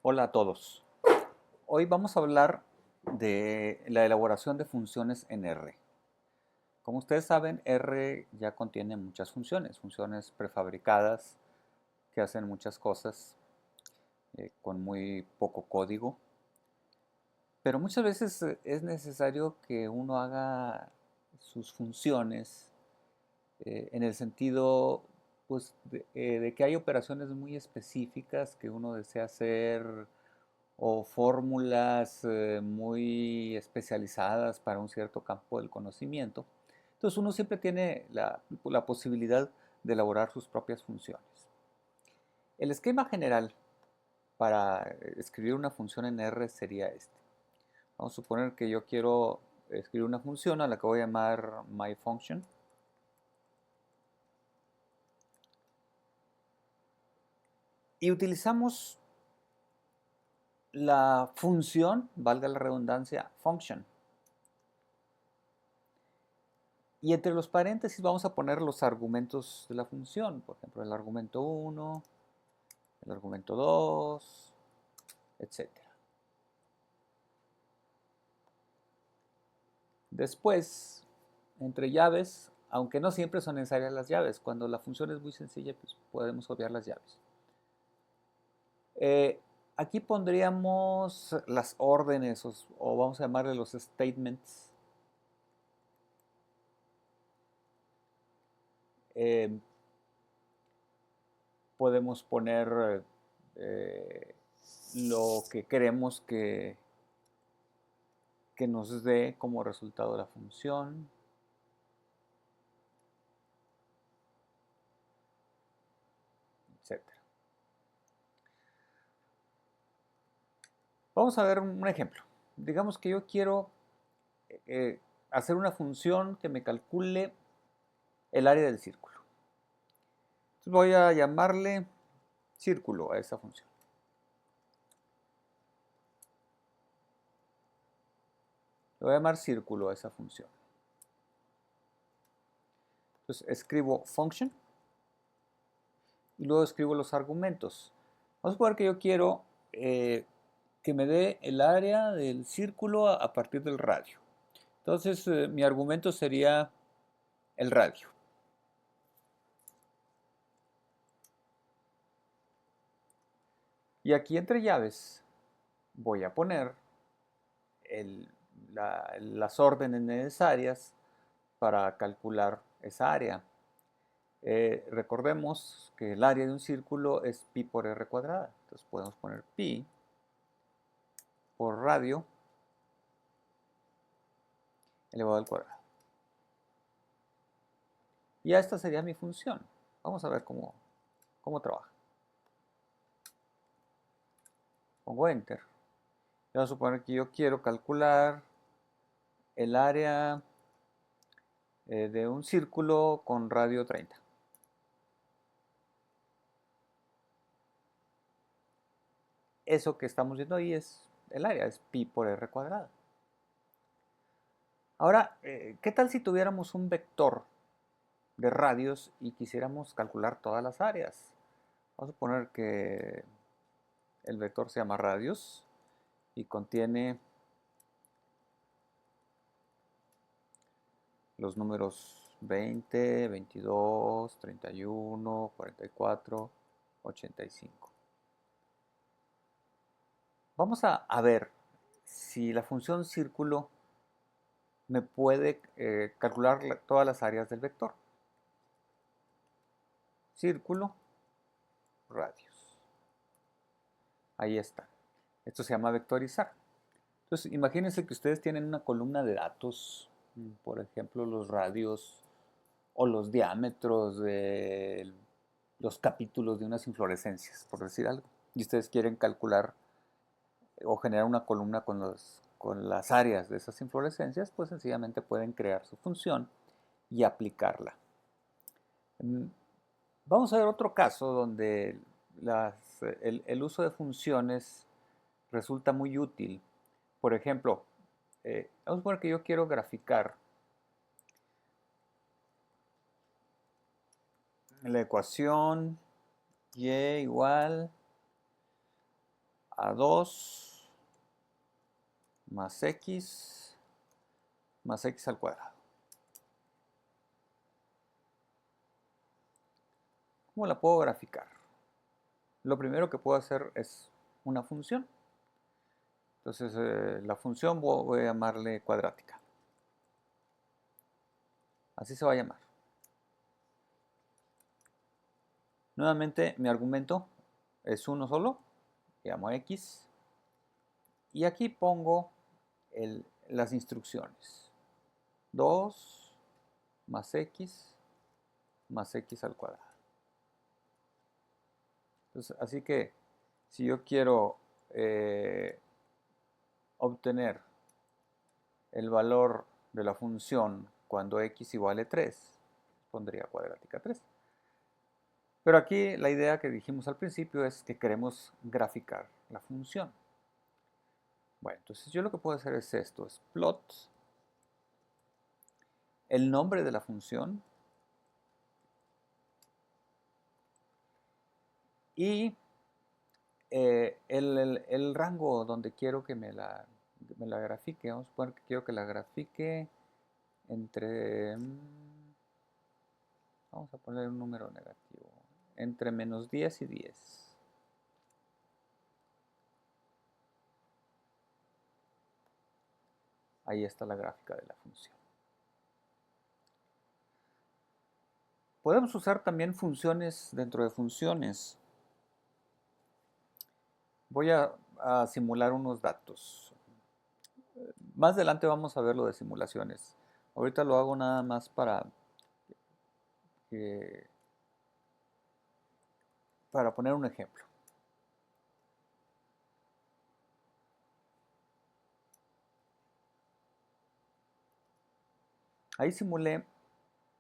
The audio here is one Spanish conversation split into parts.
Hola a todos. Hoy vamos a hablar de la elaboración de funciones en R. Como ustedes saben, R ya contiene muchas funciones, funciones prefabricadas que hacen muchas cosas con muy poco código. Pero muchas veces es necesario que uno haga sus funciones en el sentido pues, de que hay operaciones muy específicas que uno desea hacer o fórmulas muy especializadas para un cierto campo del conocimiento. Entonces uno siempre tiene la posibilidad de elaborar sus propias funciones. El esquema general para escribir una función en R sería este. Vamos a suponer que yo quiero escribir una función a la que voy a llamar myFunction. Y utilizamos la función, valga la redundancia, function. Y entre los paréntesis vamos a poner los argumentos de la función. Por ejemplo, el argumento 1, el argumento 2, etc. Después, entre llaves, aunque no siempre son necesarias las llaves, cuando la función es muy sencilla, pues podemos obviar las llaves. Eh, Aquí pondríamos las órdenes, o vamos a llamarle los statements. Eh, Podemos poner lo que queremos que nos dé como resultado la función. Etcétera. Vamos a ver un ejemplo. Digamos que yo quiero eh, hacer una función que me calcule el área del círculo. Entonces voy a llamarle círculo a esa función. Le voy a llamar círculo a esa función. Entonces escribo function y luego escribo los argumentos. Vamos a suponer que yo quiero que me dé el área del círculo a partir del radio. Entonces mi argumento sería el radio. Y aquí entre llaves voy a poner el, las órdenes necesarias para calcular esa área. Recordemos que el área de un círculo es pi por r cuadrada. Entonces podemos poner pi por radio elevado al cuadrado. Y esta sería mi función. Vamos a ver cómo trabaja. Pongo enter. Y vamos a suponer que yo quiero calcular el área de un círculo con radio 30. Eso que estamos viendo ahí es el área, es pi por r cuadrada. Ahora, ¿qué tal si tuviéramos un vector de radios y quisiéramos calcular todas las áreas? Vamos a suponer que el vector se llama radios y contiene los números 20, 22, 31, 44, 85. Vamos a ver si la función círculo me puede calcular todas las áreas del vector. Círculo, radios. Ahí está. Esto se llama vectorizar. Entonces, imagínense que ustedes tienen una columna de datos, por ejemplo, los radios o los diámetros de los capítulos de unas inflorescencias, por decir algo. Y ustedes quieren calcular o generar una columna con las áreas de esas inflorescencias, pues sencillamente pueden crear su función y aplicarla. Mm, Vamos a ver otro caso donde el uso de funciones resulta muy útil. Por ejemplo, vamos a suponer que yo quiero graficar la ecuación y igual a 2 más x al cuadrado. ¿Cómo la puedo graficar? Lo primero que puedo hacer es una función. Entonces la función voy a llamarle cuadrática. Así se va a llamar. Nuevamente mi argumento es uno solo. Llamo x. Y aquí pongo las instrucciones. 2 más x al cuadrado. Entonces, así que si yo quiero obtener el valor de la función cuando x iguale 3, pondría cuadrática 3. Pero aquí la idea que dijimos al principio es que queremos graficar la función. Bueno, entonces yo lo que puedo hacer es esto, es plot, el nombre de la función y el rango donde quiero que me la grafique. Vamos a suponer que quiero que la grafique entre, vamos a poner un número negativo, entre menos 10 y 10. Ahí está la gráfica de la función. Podemos usar también funciones dentro de funciones. Voy a simular unos datos. Más adelante vamos a ver lo de simulaciones. Ahorita lo hago nada más para poner un ejemplo. Ahí simulé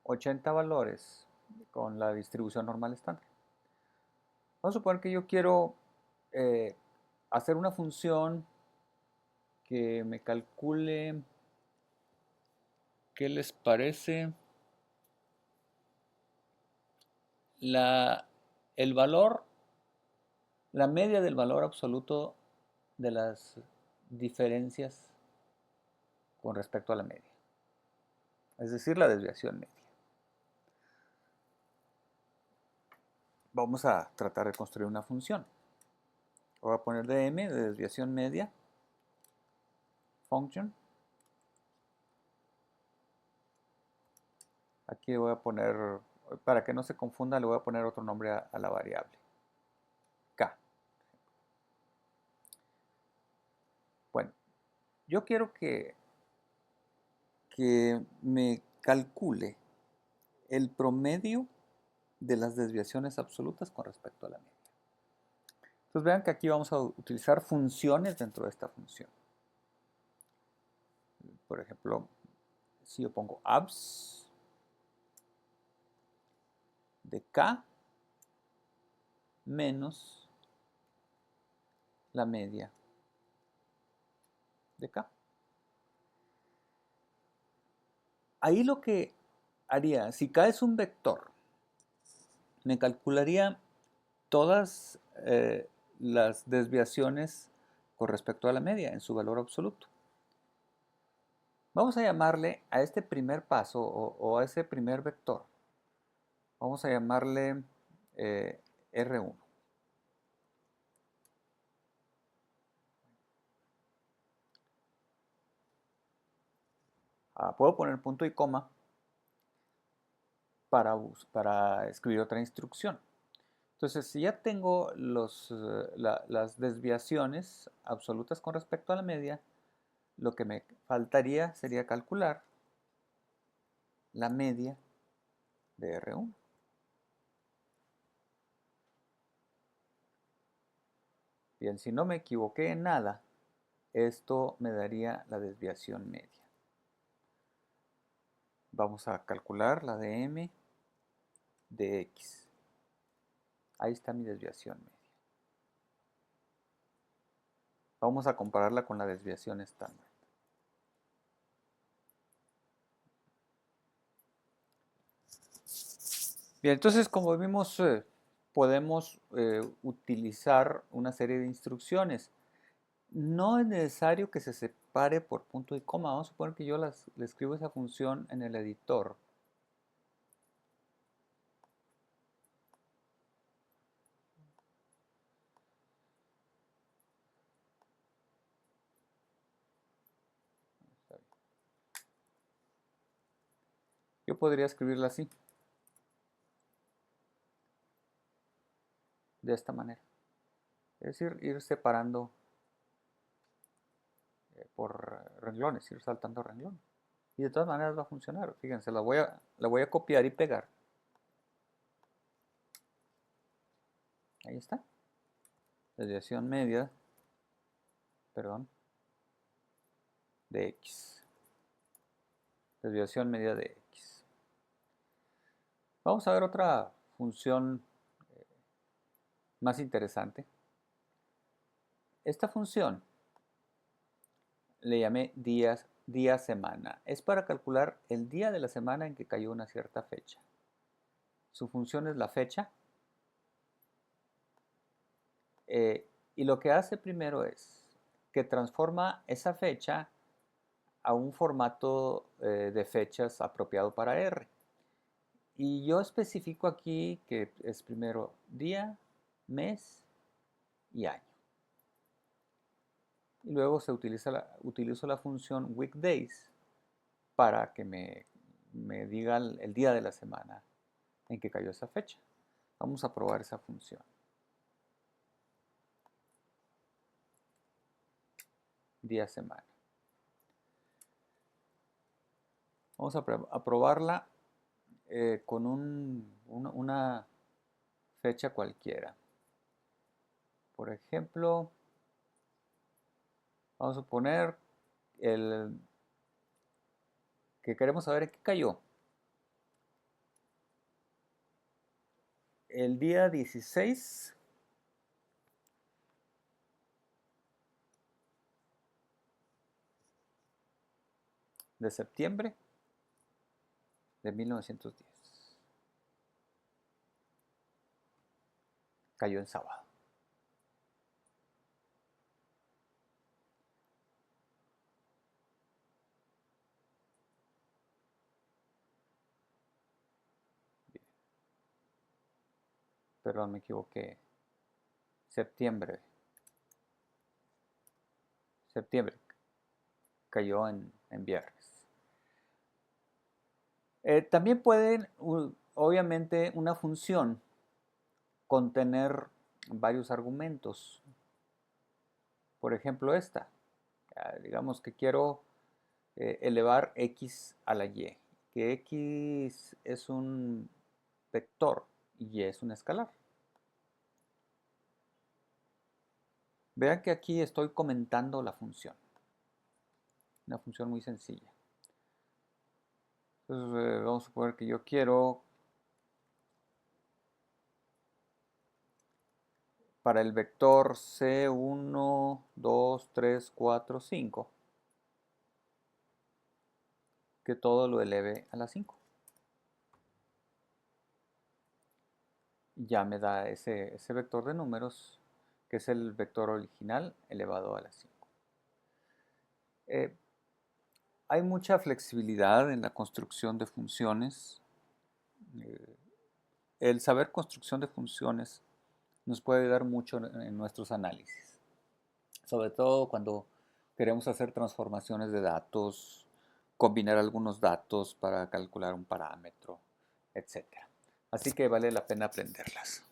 80 valores con la distribución normal estándar. Vamos a suponer que yo quiero hacer una función que me calcule, ¿qué les parece? El valor, la media del valor absoluto de las diferencias con respecto a la media. Es decir, la desviación media. Vamos a tratar de construir una función. Voy a poner dm, de desviación media, function. Aquí voy a poner, para que no se confunda, le voy a poner otro nombre a la variable. K. Bueno, yo quiero que me calcule el promedio de las desviaciones absolutas con respecto a la media. Entonces vean que aquí vamos a utilizar funciones dentro de esta función. Por ejemplo, si yo pongo abs de k menos la media de k. Ahí lo que haría, si k es un vector, me calcularía todas las desviaciones con respecto a la media en su valor absoluto. Vamos a llamarle a este primer paso o a ese primer vector, vamos a llamarle R1. Puedo poner punto y coma para escribir otra instrucción. Entonces, si ya tengo las desviaciones absolutas con respecto a la media, lo que me faltaría sería calcular la media de R1. Bien, si no me equivoqué en nada, esto me daría la desviación media. Vamos a calcular la de m de x. Ahí está mi desviación media. Vamos a compararla con la desviación estándar. Bien, entonces como vimos, podemos utilizar una serie de instrucciones. No es necesario que se separe por punto y coma. Vamos a suponer que yo le escribo esa función en el editor. Yo podría escribirla así, de esta manera. Es decir, ir separando por renglones, ir saltando renglones. Y de todas maneras va a funcionar. Fíjense, la voy a copiar y pegar. Ahí está. Desviación media, perdón, de X. Desviación media de X. Vamos a ver otra función más interesante. Esta función le llamé día semana. Es para calcular el día de la semana en que cayó una cierta fecha. Su función es la fecha. Y lo que hace primero es que transforma esa fecha a un formato de fechas apropiado para R. Y yo especifico aquí que es primero día, mes y año. Y luego utilizo la función weekdays para que me diga el día de la semana en que cayó esa fecha. Vamos a probar esa función. Día, semana. Vamos a probarla con una fecha cualquiera. Por ejemplo, vamos a poner que queremos saber en qué cayó. El día 16 de septiembre de 1910. Cayó en sábado. Bien. Perdón, me equivoqué. Septiembre. Septiembre. Cayó en viernes. También pueden, obviamente, una función contener varios argumentos. Por ejemplo, esta. Digamos que quiero elevar x a la y. Que x es un vector y y es un escalar. Vean que aquí estoy comentando la función. Una función muy sencilla. Entonces vamos a suponer que yo quiero para el vector C1, 2, 3, 4, 5 que todo lo eleve a la 5. Ya me da ese vector de números que es el vector original elevado a la 5. Hay mucha flexibilidad en la construcción de funciones. El saber construcción de funciones nos puede ayudar mucho en nuestros análisis, sobre todo cuando queremos hacer transformaciones de datos, combinar algunos datos para calcular un parámetro, etc. Así que vale la pena aprenderlas.